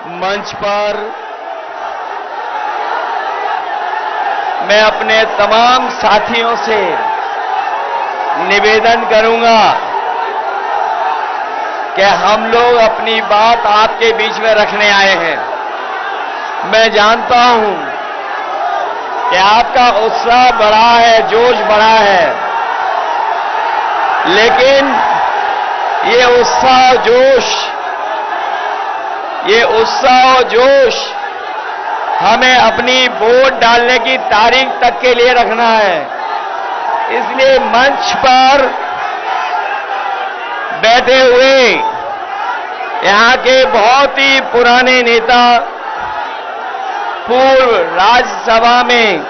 मंच पर मैं अपने तमाम साथियों से निवेदन करूंगा कि हम लोग अपनी बात आपके बीच में रखने आए हैं। मैं जानता हूं कि आपका उत्साह बढ़ा है, जोश बढ़ा है, लेकिन ये उत्साह और जोश हमें अपनी वोट डालने की तारीख तक के लिए रखना है। इसलिए मंच पर बैठे हुए यहां के बहुत ही पुराने नेता, पूर्व राज्यसभा में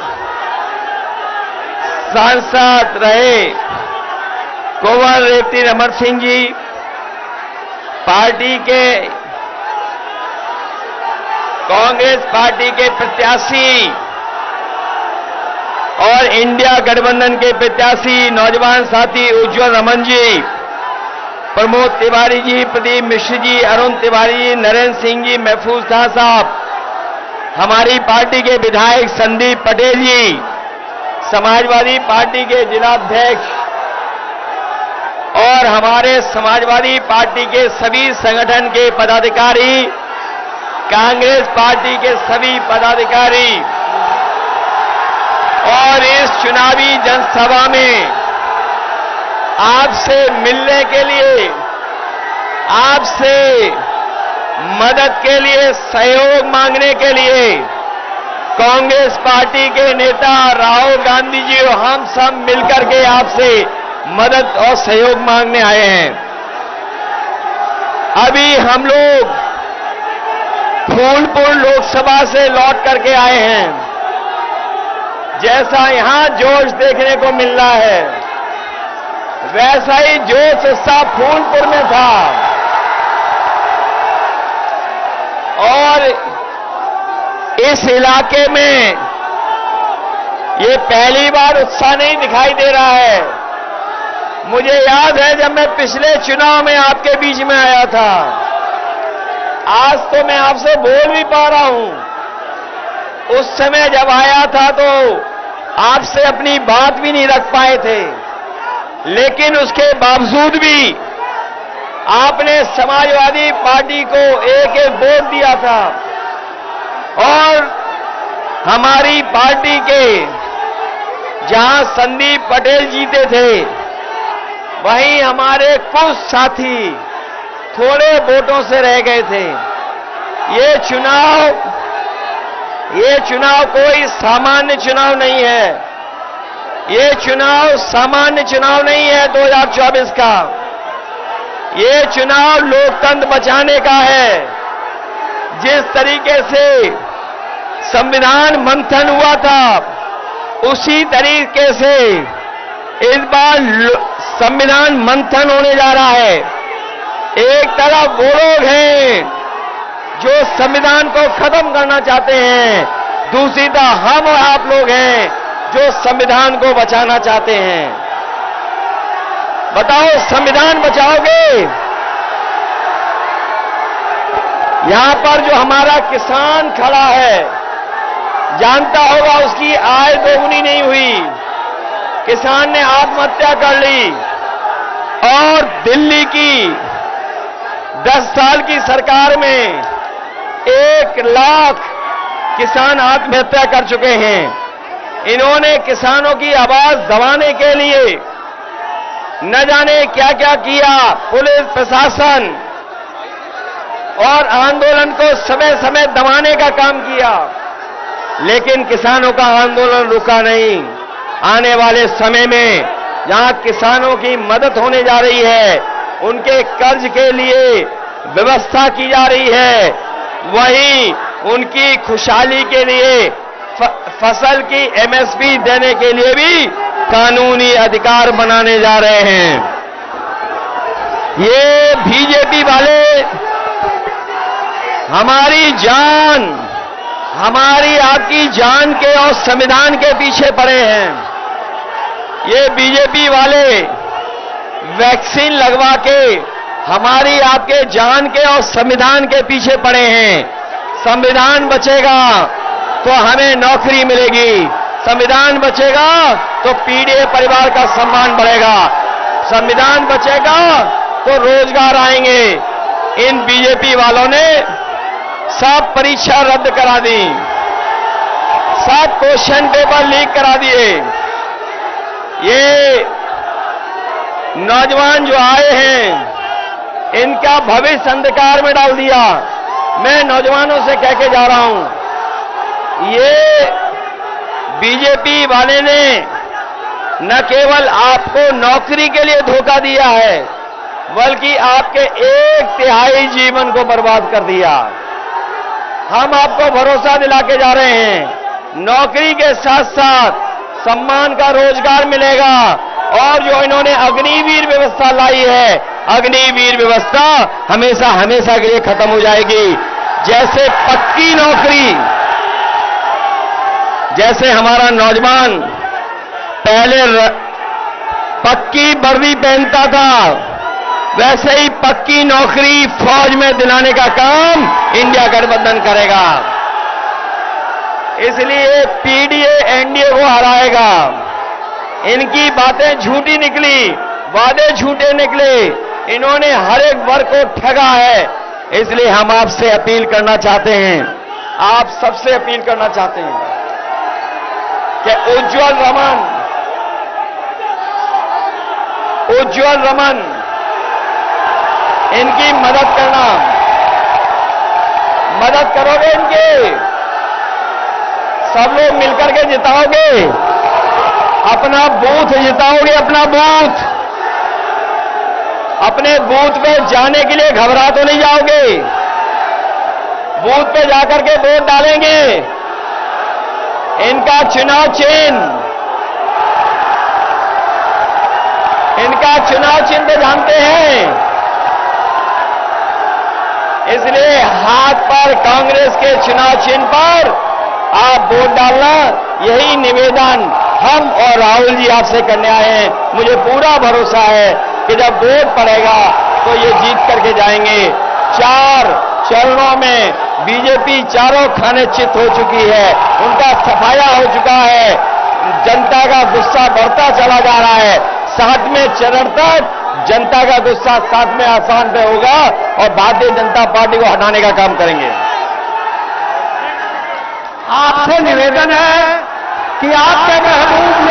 सांसद रहे कुंवर रेवती रमन सिंह जी, कांग्रेस पार्टी के प्रत्याशी और इंडिया गठबंधन के प्रत्याशी नौजवान साथी उज्जवल रमन जी, प्रमोद तिवारी जी, प्रदीप मिश्र जी, अरुण तिवारी जी, नरेंद्र सिंह जी, महफूज खान साहब, हमारी पार्टी के विधायक संदीप पटेल जी, समाजवादी पार्टी के जिलाध्यक्ष और हमारे समाजवादी पार्टी के सभी संगठन के पदाधिकारी, कांग्रेस पार्टी के सभी पदाधिकारी और इस चुनावी जनसभा में आपसे मिलने के लिए, आपसे मदद के लिए, सहयोग मांगने के लिए कांग्रेस पार्टी के नेता राहुल गांधी जी और हम सब मिलकर के आपसे मदद और सहयोग मांगने आए हैं। अभी हम लोग फूलपुर लोकसभा से लौट करके आए हैं। जैसा यहां जोश देखने को मिल रहा है, वैसा ही जोश उत्साह फूलपुर में था और इस इलाके में ये पहली बार उत्साह नहीं दिखाई दे रहा है। मुझे याद है जब मैं पिछले चुनाव में आपके बीच में आया था, आज तो मैं आपसे बोल भी पा रहा हूं। उस समय जब आया था तो आपसे अपनी बात भी नहीं रख पाए थे, लेकिन उसके बावजूद भी आपने समाजवादी पार्टी को एक एक वोट दिया था और हमारी पार्टी के जहां संदीप पटेल जीते थे, वहीं हमारे कुछ साथी थोड़े वोटों से रह गए थे। ये चुनाव कोई सामान्य चुनाव नहीं है। ये चुनाव सामान्य चुनाव नहीं है 2024 का। ये चुनाव लोकतंत्र बचाने का है। जिस तरीके से संविधान मंथन हुआ था, उसी तरीके से इस बार संविधान मंथन होने जा रहा है। एक तरफ वो लोग हैं जो संविधान को खत्म करना चाहते हैं, दूसरी तरफ हम और आप लोग हैं जो संविधान को बचाना चाहते हैं। बताओ, संविधान बचाओगे? यहां पर जो हमारा किसान खड़ा है, जानता होगा उसकी आय दोगुनी नहीं हुई। किसान ने आत्महत्या कर ली और दिल्ली की 10 साल की सरकार में 1 लाख किसान आत्महत्या कर चुके हैं। इन्होंने किसानों की आवाज दबाने के लिए न जाने क्या क्या किया। पुलिस प्रशासन और आंदोलन को समय समय दबाने का काम किया, लेकिन किसानों का आंदोलन रुका नहीं। आने वाले समय में जहां किसानों की मदद होने जा रही है, उनके कर्ज के लिए व्यवस्था की जा रही है, वहीं उनकी खुशहाली के लिए फसल की एमएसपी देने के लिए भी कानूनी अधिकार बनाने जा रहे हैं। ये बीजेपी वाले हमारी जान, हमारी आपकी जान के और संविधान के पीछे पड़े हैं। ये बीजेपी वाले वैक्सीन लगवा के हमारी आपके जान के और संविधान के पीछे पड़े हैं। संविधान बचेगा तो हमें नौकरी मिलेगी, संविधान बचेगा तो पीड़ित परिवार का सम्मान बढ़ेगा, संविधान बचेगा तो रोजगार आएंगे। इन बीजेपी वालों ने सब परीक्षा रद्द करा दी, सब क्वेश्चन पेपर लीक करा दिए। ये नौजवान जो आए हैं इनका भविष्य अंधकार में डाल दिया। मैं नौजवानों से कह के जा रहा हूं, ये बीजेपी वाले ने न केवल आपको नौकरी के लिए धोखा दिया है बल्कि आपके 1/3 जीवन को बर्बाद कर दिया। हम आपको भरोसा दिला के जा रहे हैं, नौकरी के साथ साथ सम्मान का रोजगार मिलेगा। और जो इन्होंने अग्निवीर व्यवस्था लाई है, अग्निवीर व्यवस्था हमेशा हमेशा के लिए खत्म हो जाएगी। जैसे पक्की नौकरी, जैसे हमारा नौजवान पहले पक्की वर्दी पहनता था, वैसे ही पक्की नौकरी फौज में दिलाने का काम इंडिया गठबंधन करेगा। इसलिए पीडीए एनडीए को हराएगा। इनकी बातें झूठी निकली, वादे झूठे निकले, इन्होंने हर एक वर्ग को ठगा है। इसलिए हम आपसे अपील करना चाहते हैं, आप सबसे अपील करना चाहते हैं कि उज्ज्वल रमन इनकी मदद करना, मदद करोगे इनकी? सब लोग मिलकर के जिताओगे, अपना बूथ जिताओगे, अपना बूथ। अपने बूथ पे जाने के लिए घबरा तो नहीं जाओगे, बूथ पे जाकर के वोट डालेंगे। इनका चुनाव चिन्ह जानते हैं, इसलिए हाथ पर कांग्रेस के चुनाव चिन्ह पर आप वोट डालना, यही निवेदन हम और राहुल जी आपसे करने आए हैं। मुझे पूरा भरोसा है कि जब वोट पड़ेगा तो ये जीत करके जाएंगे। 4 चरणों में बीजेपी चारों खाने चित हो चुकी है, उनका सफाया हो चुका है, जनता का गुस्सा बढ़ता चला जा रहा है। 7वें चरण तक जनता का गुस्सा 7वें आसान पे होगा और भारतीय जनता पार्टी को हटाने का काम करेंगे। आपसे निवेदन है कि आपके महबूब